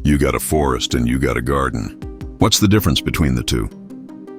You got a forest and you got a garden. What's the difference between the two?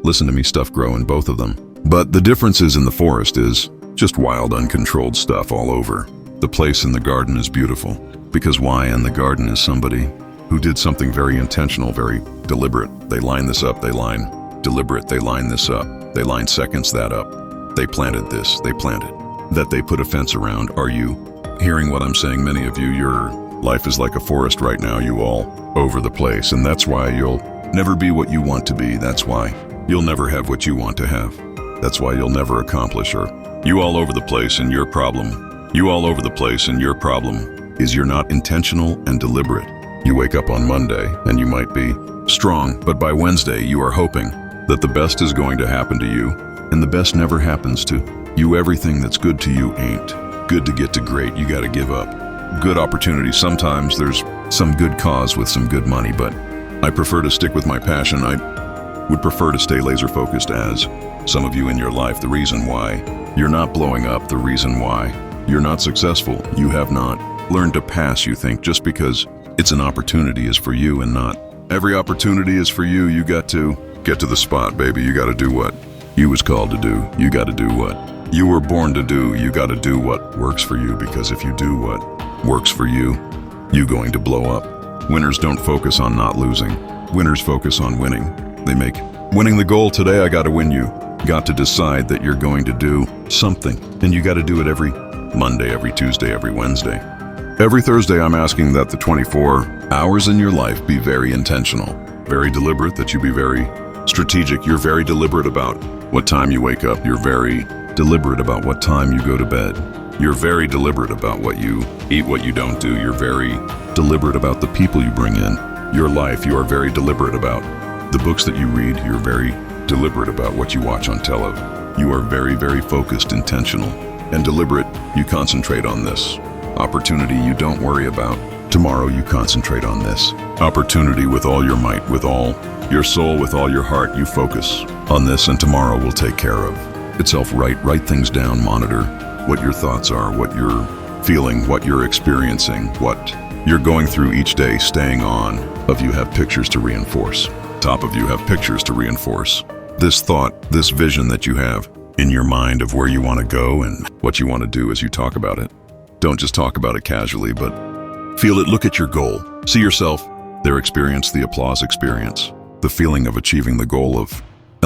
Listen to me, stuff grow in both of them. But the difference is in the forest is just wild, uncontrolled stuff all over. The place in the garden is beautiful. Because why? In the garden is somebody who did something very intentional, very deliberate. They line this up, they line deliberate, they line this up, they line seconds that up. They planted this, they planted that, they put a fence around. Are you hearing what I'm saying? Many of you, your life is like a forest right now, you all over the place, and that's why you'll never be what you want to be. That's why you'll never have what you want to have. That's why you'll never accomplish. Or you all over the place, and your problem, you all over the place, and your problem is you're not intentional and deliberate. You wake up on Monday and you might be strong, but by Wednesday you are hoping that the best is going to happen to you, and the best never happens to you. Everything that's good to you ain't good to get to great. You got to give up good opportunities. Sometimes there's some good cause with some good money, but I prefer to stick with my passion. I would prefer to stay laser focused. As some of you in your life, the reason why you're not blowing up, the reason why you're not successful, you have not learned to pass. You think just because it's an opportunity is for you, and not every opportunity is for you. You got to get to the spot, baby. You got to do what you was called to do. You got to do what you were born to do. You got to do what works for you, because if you do what works for you, you going to blow up. Winners don't focus on not losing. Winners focus on winning. They make winning the goal. Today I got to win. You got to decide that you're going to do something, and you got to do it every Monday, every Tuesday, every Wednesday. Every Thursday, I'm asking that the 24 hours in your life be very intentional, very deliberate, that you be very strategic. You're very deliberate about what time you wake up. You're very deliberate about what time you go to bed. You're very deliberate about what you eat, what you don't do. You're very deliberate about the people you bring in your life. You are very deliberate about the books that you read. You're very deliberate about what you watch on television. You are very, very focused, intentional, and deliberate. You concentrate on this opportunity. You don't worry about tomorrow. You concentrate on this opportunity with all your might, with all your soul, with all your heart. You focus on this, and tomorrow will take care of itself. Write things down. Monitor what your thoughts are, what you're feeling, what you're experiencing, what you're going through each day. Staying on of you have pictures to reinforce. Top of you have pictures to reinforce this thought, this vision that you have in your mind of where you want to go and what you want to do as you talk about it. Don't just talk about it casually, but feel it. Look at your goal. See yourself there. Experience the applause. Experience the feeling of achieving the goal, of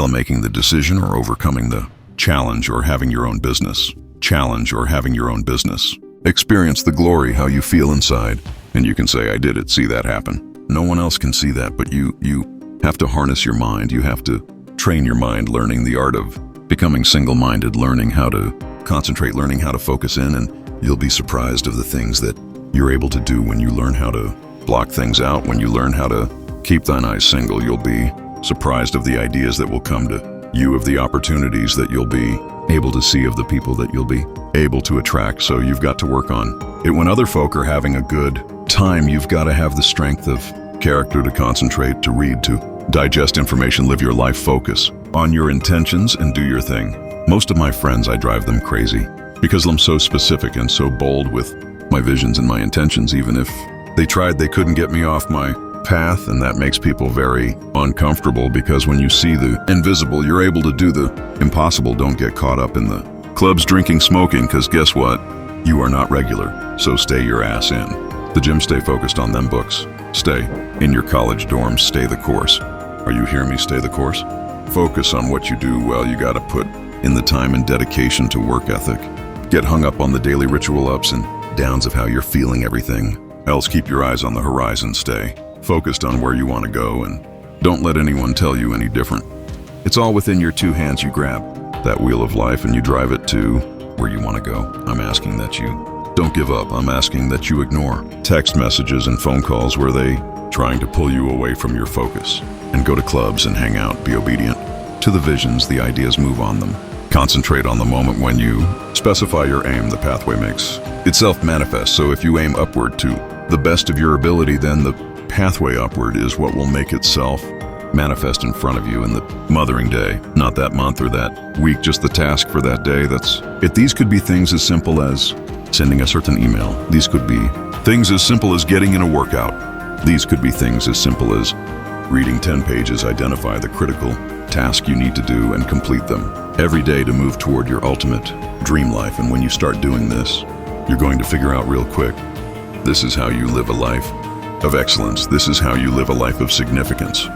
making the decision, or overcoming the challenge, or having your own business. Challenge or having your own business. Experience the glory, how you feel inside. And you can say, I did it. See that happen. No one else can see that, but you have to harness your mind. You have to train your mind, learning the art of becoming single-minded, learning how to concentrate, learning how to focus in, and you'll be surprised of the things that you're able to do when you learn how to block things out, when you learn how to keep thine eyes single. You'll be surprised of the ideas that will come to you, of the opportunities that you'll be able to see, of the people that you'll be able to attract. So you've got to work on it. When other folk are having a good time, you've got to have the strength of character to concentrate, to read, to digest information, live your life, focus on your intentions, and do your thing. Most of my friends, I drive them crazy because I'm so specific and so bold with my visions and my intentions. Even if they tried, they couldn't get me off my path, and that makes people very uncomfortable, because when you see the invisible, you're able to do the impossible. Don't get caught up in the clubs, drinking, smoking, because guess what? You are not regular. So stay your ass in the gym, stay focused on them books, stay in your college dorms, stay the course. Are you hearing me? Stay the course. Focus on what you do well. You got to put in the time and dedication to work ethic. Get hung up on the daily ritual ups and downs of how you're feeling everything else. Keep your eyes on the horizon. Stay focused on where you want to go, and don't let anyone tell you any different. It's all within your two hands. You grab that wheel of life and you drive it to where you want to go. I'm asking that you don't give up. I'm asking that you ignore text messages and phone calls where they trying to pull you away from your focus, and go to clubs and hang out. Be obedient to the visions, the ideas, move on them. Concentrate on the moment. When you specify your aim, the pathway makes itself manifest. So if you aim upward to the best of your ability, then the pathway upward is what will make itself manifest in front of you in the mothering day, not that month or that week, just the task for that day. That's it. These could be things as simple as sending a certain email. These could be things as simple as getting in a workout. These could be things as simple as reading 10 pages, identify the critical task you need to do, and complete them every day to move toward your ultimate dream life. And when you start doing this, you're going to figure out real quick, this is how you live a life of excellence. This is how you live a life of significance.